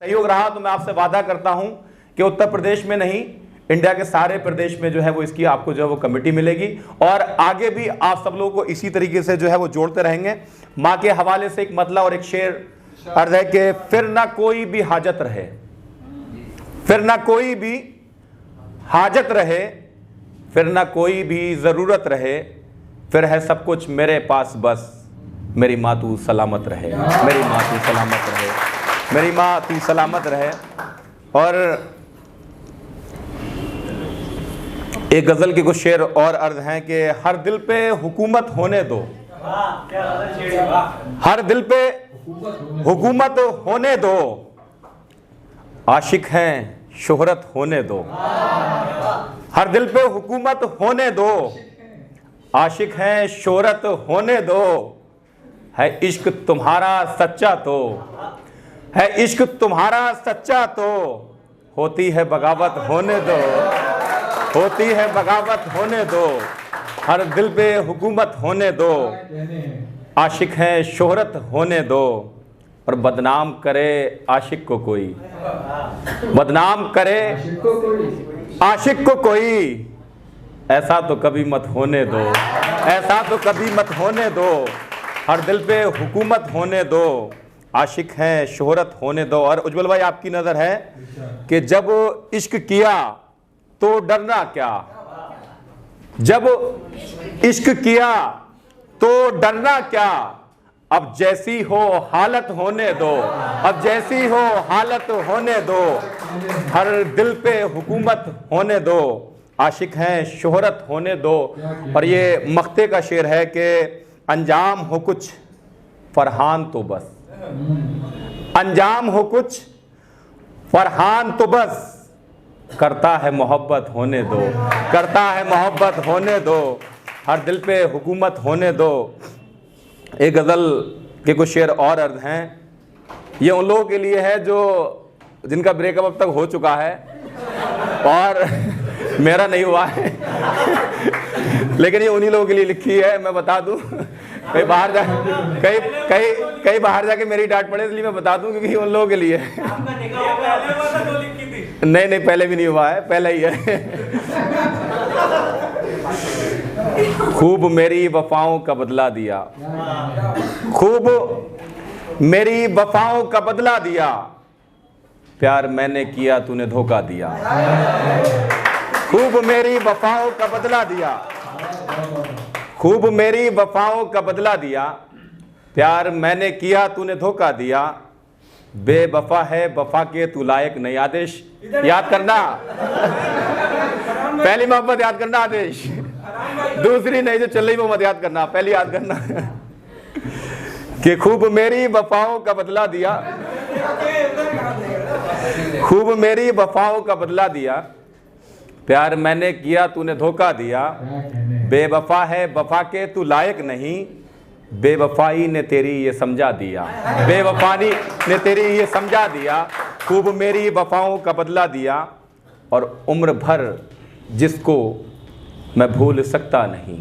सहयोग रहा तो मैं आपसे वादा करता हूं कि उत्तर प्रदेश में नहीं, इंडिया के सारे प्रदेश में जो है वो इसकी आपको जो है वो कमेटी मिलेगी और आगे भी आप सब लोगों को इसी तरीके से जो है वो जोड़ते रहेंगे। माँ के हवाले से एक मतला और एक शेर अर्ज है कि फिर ना कोई भी हाजत रहे, फिर ना कोई भी हाजत रहे, फिर ना कोई भी ज़रूरत रहे, फिर है सब कुछ मेरे पास बस मेरी माँ तू सलामत रहे, मेरी माँ तू सलामत रहे, मेरी माँ तू सलामत रहे। और एक गज़ल के कुछ शेर और अर्ज हैं कि हर दिल पे हुकूमत होने दो, हर दिल पे हुकूमत होने दो, आशिक हैं शोहरत होने दो, हर दिल पे हुकूमत होने दो, आशिक हैं शोहरत होने दो, है इश्क तुम्हारा सच्चा तो, है इश्क तुम्हारा सच्चा तो, होती है बगावत होने दो, होती है बगावत होने दो, हर दिल पे हुकूमत होने दो, आशिक हैं शोहरत होने दो। और बदनाम करे आशिक को कोई, बदनाम करे आशिक को कोई, ऐसा तो कभी मत होने दो, ऐसा तो कभी मत होने दो, हर दिल पे हुकूमत होने दो, आशिक हैं शोहरत होने दो। और उज्जवल भाई आपकी नज़र है कि जब इश्क किया तो डरना क्या, जब इश्क किया तो डरना क्या, अब जैसी हो हालत होने दो, अब जैसी हो हालत होने दो, हर दिल पे हुकूमत होने दो, आशिक हैं शोहरत होने दो। और ये मख्ते का शेर है कि अंजाम हो कुछ फरहान तो बस, अंजाम हो कुछ फरहान तो बस, करता है मोहब्बत होने दो, करता है मोहब्बत होने दो, हर दिल पे हुकूमत होने दो। एक गज़ल के कुछ शेर और अर्ज हैं, ये उन लोगों के लिए है जो जिनका ब्रेकअप अब तक हो चुका है और मेरा नहीं हुआ है लेकिन ये उन्हीं लोगों के लिए लिखी है। मैं बता दूं, कहीं बाहर जा कहीं बाहर जाके मेरी डांट पड़े इसलिए मैं बता दूं क्योंकि उन लोगों के लिए है। नहीं नहीं, पहले भी नहीं हुआ है, पहला ही है। खूब मेरी वफाओं का बदला दिया, खूब मेरी वफाओं का बदला दिया, प्यार मैंने किया तूने धोखा दिया, खूब मेरी वफाओं का बदला दिया, खूब मेरी वफाओं का बदला दिया, प्यार मैंने किया तूने धोखा दिया, बेवफा है वफा के तू लायक नहीं। आदेश याद करना, पहली मोहब्बत याद करना आदेश, दूसरी नहीं जो चल रही वो मत याद करना, पहली याद करना कि खूब मेरी वफाओं का बदला दिया, खूब मेरी वफाओं का बदला दिया, प्यार मैंने किया तूने धोखा दिया, बेवफा है वफा के तू लायक नहीं, बेवफाई ने तेरी ये समझा दिया, बेवफाई ने तेरी ये समझा दिया, खूब मेरी वफाओं का बदला दिया, और उम्र भर जिसको मैं भूल सकता नहीं,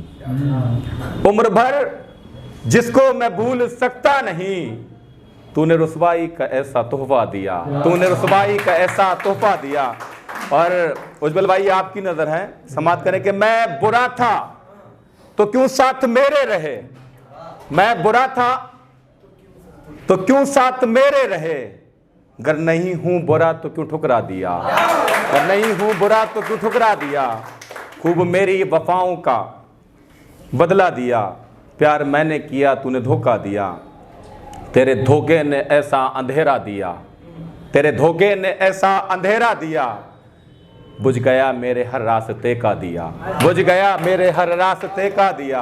उम्र भर जिसको मैं भूल सकता नहीं, तूने रुसवाई का ऐसा तोहफा दिया, तूने रुसवाई का ऐसा तोहफा दिया। और उज्जवल भाई आपकी नजर है, समाप्त करें कि मैं बुरा था तो क्यों साथ मेरे रहे, मैं बुरा था तो क्यों साथ मेरे रहे, अगर नहीं हूं बुरा तो क्यों ठुकरा दिया, अगर नहीं हूं बुरा तो क्यों ठुकरा दिया, खूब मेरी वफाओं का बदला दिया, प्यार मैंने किया तूने धोखा दिया, तेरे धोखे ने ऐसा अंधेरा दिया, तेरे धोखे ने ऐसा अंधेरा दिया, बुझ गया मेरे हर रास्ते का दिया, बुझ गया मेरे हर रास्ते का दिया,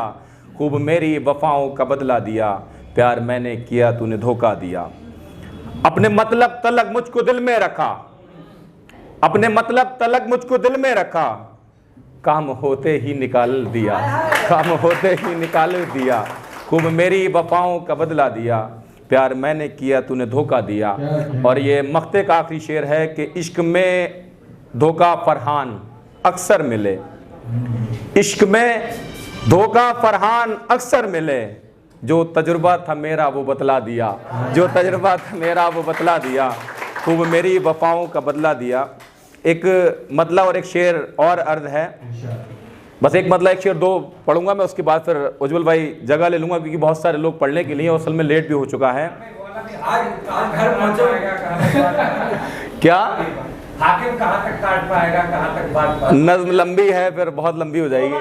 खूब मेरी वफाओं का बदला दिया, प्यार मैंने किया तूने धोखा दिया। अपने मतलब तलक मुझको दिल में रखा, अपने मतलब तलक मुझको दिल में रखा, काम होते ही निकाल दिया, काम होते ही निकाल दिया, खूब मेरी वफाओं का बदला दिया, प्यार मैंने किया तूने धोखा दिया। और ये मख्ते का आखिरी शेर है कि इश्क में धोखा फरहान अक्सर मिले, इश्क में धोखा फरहान अक्सर मिले, जो तजुर्बा था मेरा वो बतला दिया, जो तजुर्बा था मेरा वो बतला दिया, खूब मेरी वफाओं का बदला दिया। एक मतला और एक शेर और अर्ज है, बस एक मतला एक शेर दो पढ़ूंगा मैं, उसके बाद फिर उज्जवल भाई जगह ले लूंगा क्योंकि बहुत सारे लोग पढ़ने के लिए और असल में लेट भी हो चुका है। आज घर क्या हाकिम कहाँ तक काट पाएगा, कहाँ तक बात पाएगा? नज्म लंबी है, फिर बहुत लंबी हो जाएगी।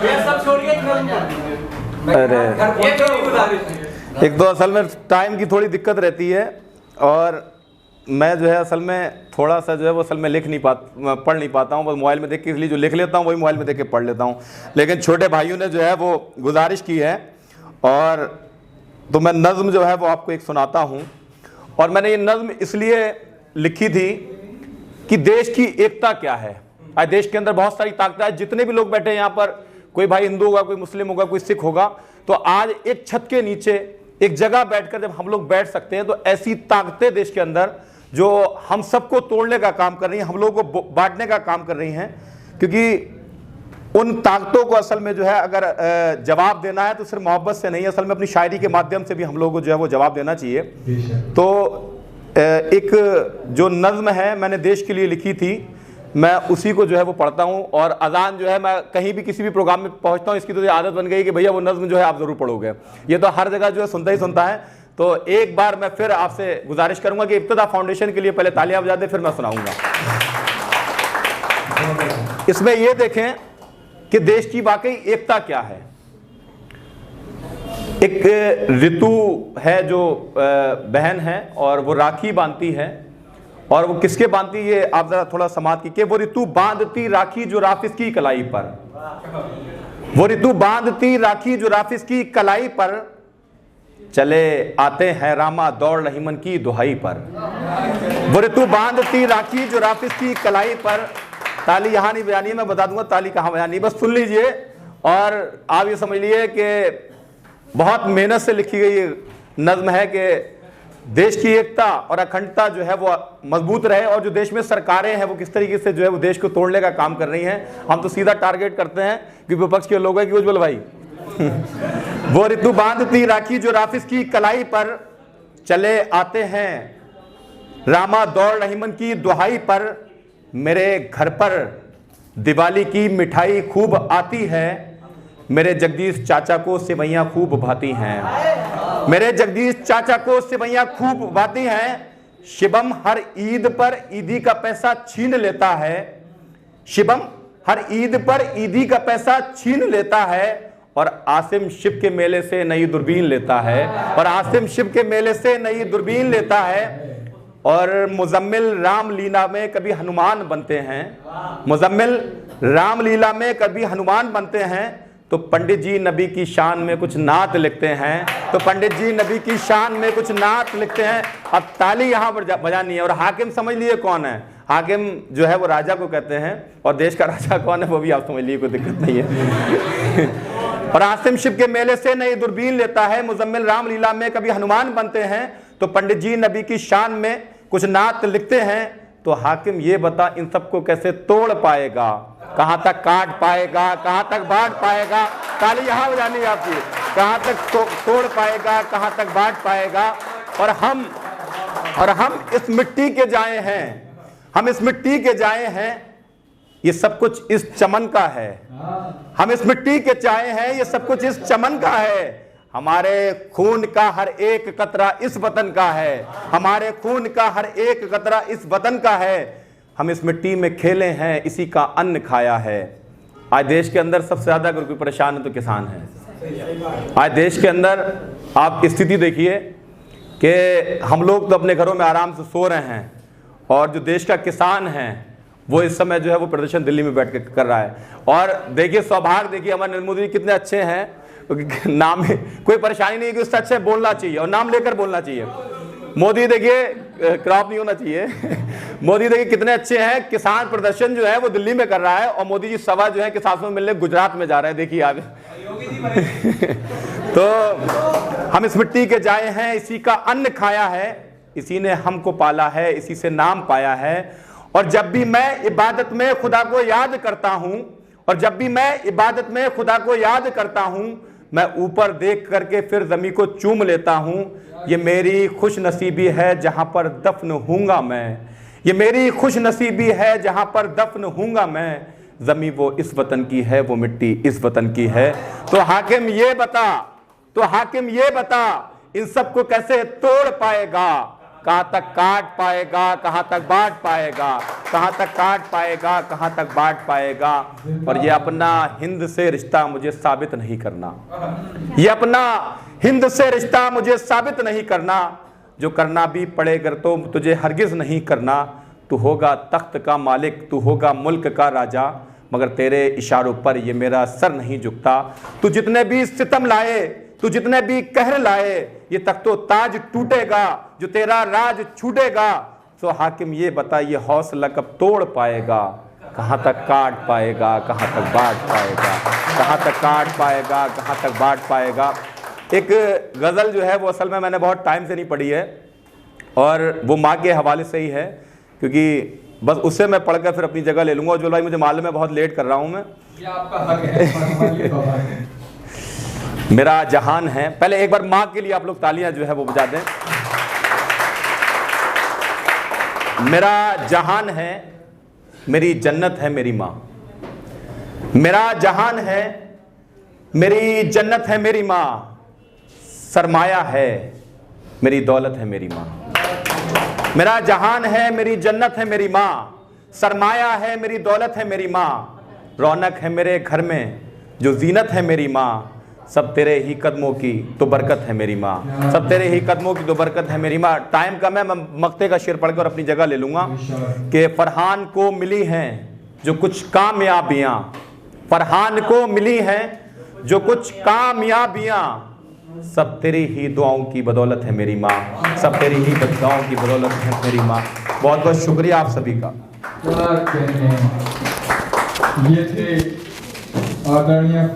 ये सब छोड़िए, अरे एक तो असल में टाइम की थोड़ी दिक्कत रहती है और मैं जो है असल में थोड़ा सा जो है वो असल में पढ़ नहीं पाता हूँ, बस मोबाइल में देख के, इसलिए जो लिख लेता हूँ वही मोबाइल में देख के पढ़ लेता हूँ। लेकिन छोटे भाइयों ने जो है वो गुजारिश की है और तो मैं नज़्म जो है वो आपको एक सुनाता हूँ। और मैंने ये नज़्म इसलिए लिखी थी कि देश की एकता क्या है। आज देश के अंदर बहुत सारी ताकतें हैं, जितने भी लोग बैठे हैं यहाँ पर, कोई भाई हिंदू होगा, कोई मुस्लिम होगा, कोई सिख होगा, तो आज एक छत के नीचे एक जगह बैठकर जब हम लोग बैठ सकते हैं तो ऐसी ताकतें देश के अंदर जो हम सबको तोड़ने का काम कर रही हैं, हम लोगों को बांटने का काम कर रही हैं। क्योंकि उन ताकतों को असल में जो है अगर जवाब देना है तो सिर्फ मोहब्बत से नहीं, असल में अपनी शायरी के माध्यम से भी हम लोगों को जो है वो जवाब देना चाहिए। तो एक जो नज़्म है मैंने देश के लिए लिखी थी, मैं उसी को जो है वो पढ़ता हूँ। और अजान जो है, मैं कहीं भी किसी भी प्रोग्राम में पहुँचता हूँ, इसकी तो ये आदत बन गई कि भैया वो नज़्म जो है आप ज़रूर पढ़ोगे, ये तो हर जगह जो है सुनता ही सुनता है। तो एक बार मैं फिर आपसे गुजारिश करूंगा कि इब्तिदा फाउंडेशन के लिए पहले तालियां बजा दें, फिर मैं सुनाऊंगा। इसमें यह देखें कि देश की वाकई एकता क्या है। एक ऋतु है जो बहन है और वो राखी बांधती है, और वो किसके बांधती है ये आप जरा थोड़ा समाज की, कि वो ऋतु बांधती राखी जो राफिज की कलाई पर, वो ऋतु बांधती राखी जो राफिज की कलाई पर, चले आते हैं रामा दौड़ रही मन की दुहाई पर। वो ऋतु बांधती राखी जो राफिज की कलाई पर। ताली यहाँ नहीं बजानी है, मैं बता दूंगा ताली कहाँ बजानी, बस सुन लीजिए और आप ये समझ लीजिए कि बहुत मेहनत से लिखी गई नज्म है कि देश की एकता और अखंडता जो है वो मजबूत रहे, और जो देश में सरकारें हैं वो किस तरीके से जो है वो देश को तोड़ने का काम कर रही हैं। हम तो सीधा टारगेट करते हैं कि विपक्ष के लोग हैं कि उज्जवल भाई वो ऋतु बांधती राखी जो राफिज की कलाई पर, चले आते हैं रामा दौड़ रहीमन की दुहाई पर। मेरे घर पर दिवाली की मिठाई खूब आती है, मेरे जगदीश चाचा को सेवैयां खूब भाती हैं, मेरे जगदीश चाचा को सेवैयां खूब भाती हैं। शिवम हर ईद पर ईदी का पैसा छीन लेता है, शिवम हर ईद पर ईदी का पैसा छीन लेता है, और आसिम शिव के मेले से नई दूरबीन लेता है, और आसिम शिव के मेले से नई दूरबीन लेता है। और मुजम्मिल रामलीला में कभी हनुमान बनते हैं, मुजम्मिल रामलीला में कभी हनुमान बनते हैं, तो पंडित जी नबी की शान में कुछ नात लिखते हैं, तो पंडित जी नबी की शान में कुछ नात लिखते हैं। अब ताली यहाँ पर बजानी है। और हाकिम समझ लिए कौन है, हाकिम जो है वो राजा को कहते हैं, और देश का राजा कौन है वो भी आप समझ लिए, कोई दिक्कत नहीं है। और आसिम शिव के मेले से नई दूरबीन लेता है, मुजम्मिल रामलीला में कभी हनुमान बनते हैं, तो पंडित जी नबी की शान में कुछ नात लिखते हैं। तो हाकिम ये बता इन सबको कैसे तोड़ पाएगा, कहां तक काट पाएगा, कहां तक बांट पाएगा। ताली यहां बजानी है आपकी, कहां तक तोड़ पाएगा, कहां तक बांट पाएगा। और हम इस मिट्टी के जाए हैं, हम इस मिट्टी के जाए हैं, ये सब कुछ इस चमन का है। हम इस मिट्टी के चाहे हैं, ये सब कुछ इस चमन का है। हमारे खून का हर एक कतरा इस वतन का है, हमारे खून का हर एक कतरा इस वतन का है। हम इस मिट्टी में खेले हैं, इसी का अन्न खाया है। आज देश के अंदर सबसे ज्यादा अगर कोई परेशान है तो किसान है। आज देश के अंदर आप स्थिति देखिए कि हम लोग तो अपने घरों में आराम से सो रहे हैं, और जो देश का किसान है वो इस समय जो है वो प्रदर्शन दिल्ली में बैठ के कर रहा है। और देखिए सौभाग्य, देखिए हमारे नरेंद्र मोदी कितने अच्छे हैं, नाम में कोई परेशानी नहीं है कि उससे अच्छा बोलना चाहिए और नाम लेकर बोलना चाहिए। मोदी देखिए क्रॉप नहीं होना चाहिए। मोदी देखिए कितने अच्छे हैं, किसान प्रदर्शन जो है वो दिल्ली में कर रहा है, और मोदी जी सभा जो है किसानों में मिलने गुजरात में जा रहे हैं। देखिए आप तो हम इस मिट्टी के जाए हैं, इसी का अन्न खाया है, इसी ने हमको पाला है, इसी से नाम पाया है। और जब भी मैं इबादत में खुदा को याद करता हूं, और जब भी मैं इबादत में खुदा को याद करता हूं, मैं ऊपर देख करके फिर ज़मीं को चूम लेता हूँ। ये मेरी खुश नसीबी है जहाँ पर दफन हूँगा मैं, ये मेरी खुश नसीबी है जहाँ पर दफन हूँगा मैं। ज़मीं वो इस वतन की है, वो मिट्टी इस वतन की है। तो हाकिम ये बता, तो हाकिम ये बता, इन सबको कैसे तोड़ पाएगा? कहाँ तक काट पाएगा, कहाँ तक बांट पाएगा, कहाँ तक काट पाएगा, कहाँ तक बांट पाएगा। और ये अपना हिंद से रिश्ता मुझे साबित नहीं करना, ये अपना हिंद से रिश्ता मुझे साबित नहीं करना। जो करना भी पड़े अगर तो तुझे हरगिज़ नहीं करना। तू होगा तख्त का मालिक, तू होगा मुल्क का राजा, मगर तेरे इशारों पर ये मेरा सर नहीं झुकता। तू जितने भी सितम लाए, तू जितने भी कहर लाए, ये तख्तो ताज टूटेगा, जो तेरा राज छूटेगा। तो हाकिम ये बता, ये हौसला कब तोड़ पाएगा? कहाँ तक काट पाएगा, कहाँ तक बांट पाएगा, कहाँ तक काट पाएगा, कहाँ तक बांट पाएगा। एक गज़ल जो है वो असल में मैंने बहुत टाइम से नहीं पढ़ी है, और वो माँ के हवाले से ही है, क्योंकि बस उससे मैं पढ़कर फिर अपनी जगह ले लूँगा। और जो भाई मुझे मालूम है बहुत लेट कर रहा हूँ मैं, ये आपका हक है। मेरा जहान है। पहले एक बार माँ के लिए आप लोग तालियां जो है वो बजा दें। मेरा जहान है, मेरी जन्नत है मेरी माँ। मेरा जहान है, मेरी जन्नत है मेरी माँ। सरमाया है, मेरी दौलत है मेरी माँ। मेरा जहान है, मेरी जन्नत है मेरी माँ। सरमाया है, मेरी दौलत है मेरी माँ। रौनक है मेरे घर में, जो जीनत है मेरी माँ। सब तेरे ही कदमों की तो बरकत है मेरी माँ, सब तेरे ही कदमों की तो बरकत है मेरी माँ। टाइम कम है, मैं मक्ते का शेर पढ़कर अपनी जगह ले लूँगा कि फरहान को मिली हैं जो कुछ कामयाबियाँ, फरहान को मिली हैं जो कुछ कामयाबियाँ। सब तेरी ही दुआओं की बदौलत है मेरी माँ, सब तेरी ही दुआओं की बदौलत है मेरी माँ। बहुत बहुत शुक्रिया आप सभी का। ये थे आदरणीय